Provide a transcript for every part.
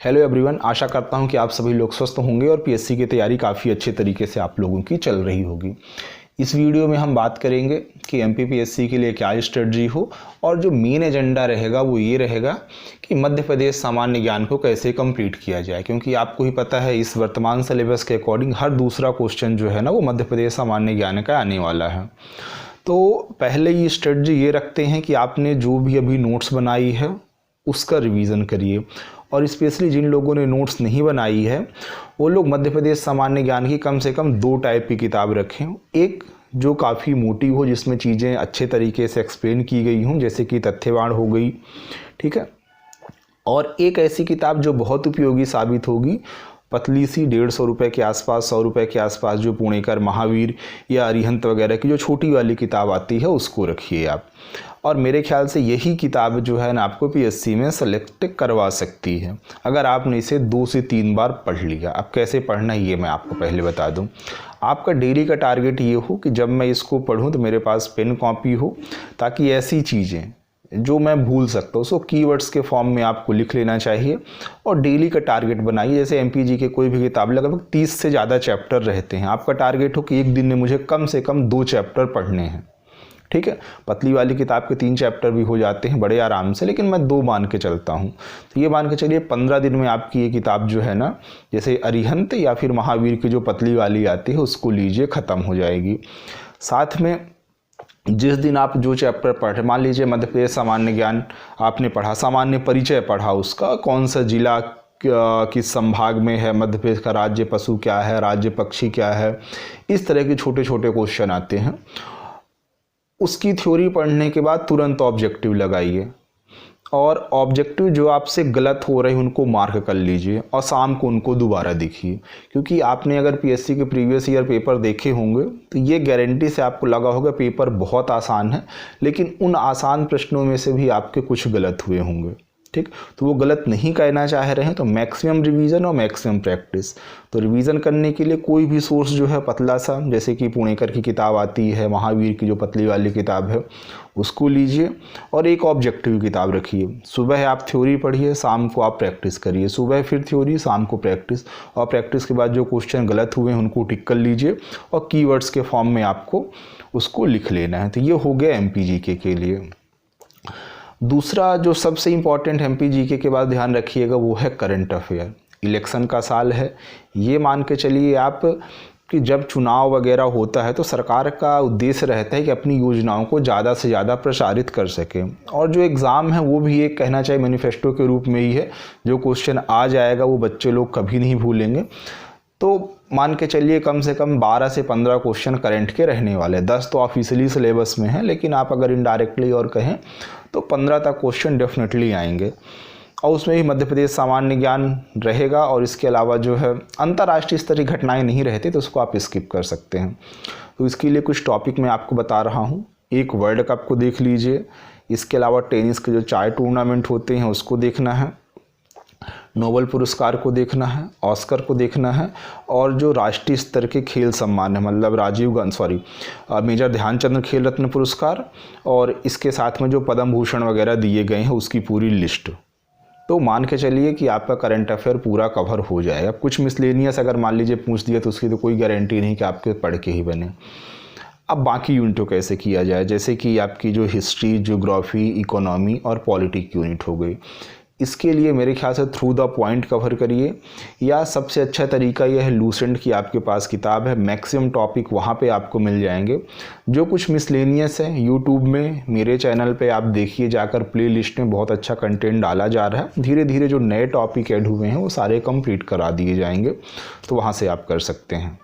Hello everyone, आशा करता हूं कि आप सभी लोग स्वस्थ होंगे और पीएससी की तैयारी काफ़ी अच्छे तरीके से आप लोगों की चल रही होगी। इस वीडियो में हम बात करेंगे कि एमपीपीएससी के लिए क्या स्ट्रेटजी हो और जो मेन एजेंडा रहेगा वो ये रहेगा कि मध्य प्रदेश सामान्य ज्ञान को कैसे कंप्लीट किया जाए, क्योंकि आपको ही पता है इस वर्तमान सिलेबस के अकॉर्डिंग हर दूसरा क्वेश्चन जो है ना वो मध्य प्रदेश सामान्य ज्ञान का आने वाला है। तो पहले ये स्ट्रेटजी ये रखते हैं कि आपने जो भी अभी नोट्स बनाई है उसका रिवीजन करिए, और स्पेशली जिन लोगों ने नोट्स नहीं बनाई है वो लोग मध्य प्रदेश सामान्य ज्ञान की कम से कम 2 टाइप की किताब रखें। एक जो काफ़ी मोटी हो, जिसमें चीज़ें अच्छे तरीके से एक्सप्लेन की गई हों, जैसे कि तथ्यवाण हो गई, ठीक है। और एक ऐसी किताब जो बहुत उपयोगी साबित होगी, पतली सी 150 रुपये के आसपास, 100 रुपये के आसपास, जो पुणेकर महावीर या अरिहंत वगैरह की जो छोटी वाली किताब आती है उसको रखिए आप। और मेरे ख्याल से यही किताब जो है ना आपको पीएससी में सेलेक्ट करवा सकती है अगर आपने इसे 2 से 3 बार पढ़ लिया। अब कैसे पढ़ना है ये मैं आपको पहले बता दूं। आपका डेली का टारगेट ये हो कि जब मैं इसको पढूं तो मेरे पास पेन कॉपी हो, ताकि ऐसी चीज़ें जो मैं भूल सकता हूँ उसको कीवर्ड्स के फॉर्म में आपको लिख लेना चाहिए। और डेली का टारगेट बनाइए, जैसे एमपीजी के कोई भी किताब लगभग 30 से ज़्यादा चैप्टर रहते हैं। आपका टारगेट हो कि एक दिन में मुझे कम से कम 2 चैप्टर पढ़ने हैं, ठीक है। पतली वाली किताब के 3 चैप्टर भी हो जाते हैं बड़े आराम से, लेकिन मैं 2 मान के चलता हूँ। तो ये मान के चलिए 15 दिन में आपकी ये किताब जो है ना, जैसे अरिहंत या फिर महावीर की जो पतली वाली आती है उसको लीजिए, ख़त्म हो जाएगी। साथ में जिस दिन आप जो चैप्टर पढ़े, मान लीजिए मध्य प्रदेश सामान्य ज्ञान आपने पढ़ा, सामान्य परिचय पढ़ा, उसका कौन सा जिला किस संभाग में है, मध्य प्रदेश का राज्य पशु क्या है, राज्य पक्षी क्या है, इस तरह के छोटे छोटे क्वेश्चन आते हैं। उसकी थ्योरी पढ़ने के बाद तुरंत ऑब्जेक्टिव लगाइए, और ऑब्जेक्टिव जो आपसे गलत हो रहे हैं उनको मार्क कर लीजिए, और शाम को उनको दोबारा देखिए। क्योंकि आपने अगर पीएससी के प्रीवियस ईयर पेपर देखे होंगे तो ये गारंटी से आपको लगा होगा पेपर बहुत आसान है, लेकिन उन आसान प्रश्नों में से भी आपके कुछ गलत हुए होंगे, ठीक। तो वो गलत नहीं कहना चाह रहे हैं, तो मैक्सिमम रिवीजन और मैक्सिमम प्रैक्टिस। तो रिवीजन करने के लिए कोई भी सोर्स जो है पतला सा, जैसे कि पुणेकर की किताब आती है, महावीर की जो पतली वाली किताब है उसको लीजिए, और एक ऑब्जेक्टिव किताब रखिए। सुबह आप थ्योरी पढ़िए, शाम को आप प्रैक्टिस करिए। सुबह फिर थ्योरी, शाम को प्रैक्टिस, और प्रैक्टिस के बाद जो क्वेश्चन गलत हुए हैं उनको टिक कर लीजिए, और कीवर्ड्स के फॉर्म में आपको उसको लिख लेना है। तो ये हो गया एमपीजीके के लिए। दूसरा जो सबसे इम्पॉर्टेंट एमपीजीके के बाद ध्यान रखिएगा वो है करंट अफेयर। इलेक्शन का साल है, ये मान के चलिए आप कि जब चुनाव वगैरह होता है तो सरकार का उद्देश्य रहता है कि अपनी योजनाओं को ज़्यादा से ज़्यादा प्रचारित कर सके। और जो एग्ज़ाम है वो भी एक कहना चाहिए मैनिफेस्टो के रूप में ही है। जो क्वेश्चन आ जाएगा वो बच्चे लोग कभी नहीं भूलेंगे। तो मान के चलिए कम से कम 12 से 15 क्वेश्चन करंट के रहने वाले। 10 तो ऑफिशियली सिलेबस में है, लेकिन आप अगर इनडायरेक्टली और कहें तो 15 तक क्वेश्चन डेफिनेटली आएंगे, और उसमें भी मध्य प्रदेश सामान्य ज्ञान रहेगा। और इसके अलावा जो है अंतर्राष्ट्रीय स्तर की घटनाएं नहीं रहती तो उसको आप स्किप कर सकते हैं। तो इसके लिए कुछ टॉपिक मैं आपको बता रहा हूँ। एक वर्ल्ड कप को देख लीजिए, इसके अलावा टेनिस के जो 4 टूर्नामेंट होते हैं उसको देखना है, नोबेल पुरस्कार को देखना है, ऑस्कर को देखना है, और जो राष्ट्रीय स्तर के खेल सम्मान है, मतलब मेजर ध्यानचंद खेल रत्न पुरस्कार, और इसके साथ में जो पद्म भूषण वगैरह दिए गए हैं उसकी पूरी लिस्ट। तो मान के चलिए कि आपका करंट अफेयर पूरा कवर हो जाएगा। कुछ मिसलेनियस अगर मान लीजिए पूछ दिया तो उसकी तो कोई गारंटी नहीं कि आपके पढ़ के ही बने। अब बाकी यूनिटों कैसे किया जाए, जैसे कि आपकी जो हिस्ट्री, ज्योग्राफी, इकोनॉमी और पॉलिटिक यूनिट हो गई, इसके लिए मेरे ख्याल से थ्रू द पॉइंट कवर करिए, या सबसे अच्छा तरीका यह है लूसेंट की आपके पास किताब है, मैक्सिमम टॉपिक वहाँ पे आपको मिल जाएंगे। जो कुछ मिसलेनियस है यूट्यूब में मेरे चैनल पे आप देखिए जाकर, प्लेलिस्ट में बहुत अच्छा कंटेंट डाला जा रहा है। धीरे धीरे जो नए टॉपिक ऐड हुए हैं वो सारे कंप्लीट करा दिए जाएंगे, तो वहाँ से आप कर सकते हैं।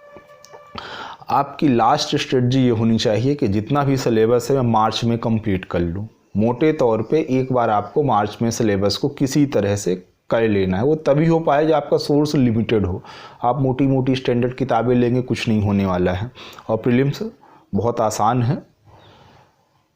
आपकी लास्ट स्ट्रेटजी ये होनी चाहिए कि जितना भी सिलेबस है मैं मार्च में कंप्लीट कर लूँ। मोटे तौर पे एक बार आपको मार्च में सिलेबस को किसी तरह से कर लेना है। वो तभी हो पाए जब आपका सोर्स लिमिटेड हो। आप मोटी मोटी स्टैंडर्ड किताबें लेंगे, कुछ नहीं होने वाला है। और प्रीलिम्स बहुत आसान है,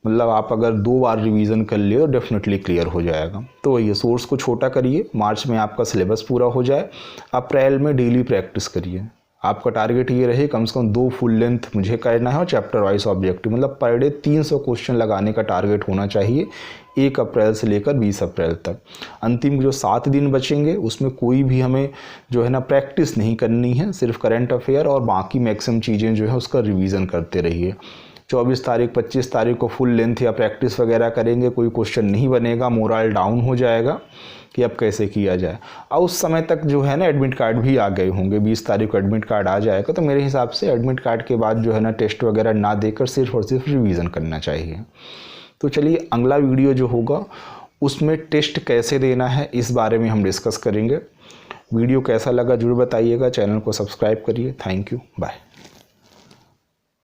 मतलब आप अगर 2 बार रिवीजन कर लिए तो डेफिनेटली क्लियर हो जाएगा। तो ये सोर्स को छोटा करिए, मार्च में आपका सिलेबस पूरा हो जाए, अप्रैल में डेली प्रैक्टिस करिए। आपका टारगेट ये रहे कम से कम 2 फुल लेंथ मुझे करना है और चैप्टर वाइज ऑब्जेक्टिव, मतलब पर डे 300 क्वेश्चन लगाने का टारगेट होना चाहिए 1 अप्रैल से लेकर 20 अप्रैल तक। अंतिम जो 7 दिन बचेंगे उसमें कोई भी हमें जो है ना प्रैक्टिस नहीं करनी है, सिर्फ करंट अफेयर और बाकी मैक्सिमम चीज़ें जो है उसका रिवीजन करते रहिए। 24 तारीख 25 तारीख को फुल लेंथ या प्रैक्टिस वगैरह करेंगे, कोई क्वेश्चन नहीं बनेगा, मोरल डाउन हो जाएगा कि अब कैसे किया जाए। और उस समय तक जो है ना एडमिट कार्ड भी आ गए होंगे, 20 तारीख को एडमिट कार्ड आ जाएगा, तो मेरे हिसाब से एडमिट कार्ड के बाद जो है ना टेस्ट वगैरह ना देकर सिर्फ और सिर्फ रिवीजन करना चाहिए। तो चलिए अगला वीडियो जो होगा उसमें टेस्ट कैसे देना है इस बारे में हम डिस्कस करेंगे। वीडियो कैसा लगा जरूर बताइएगा, चैनल को सब्सक्राइब करिए। Thank you, bye.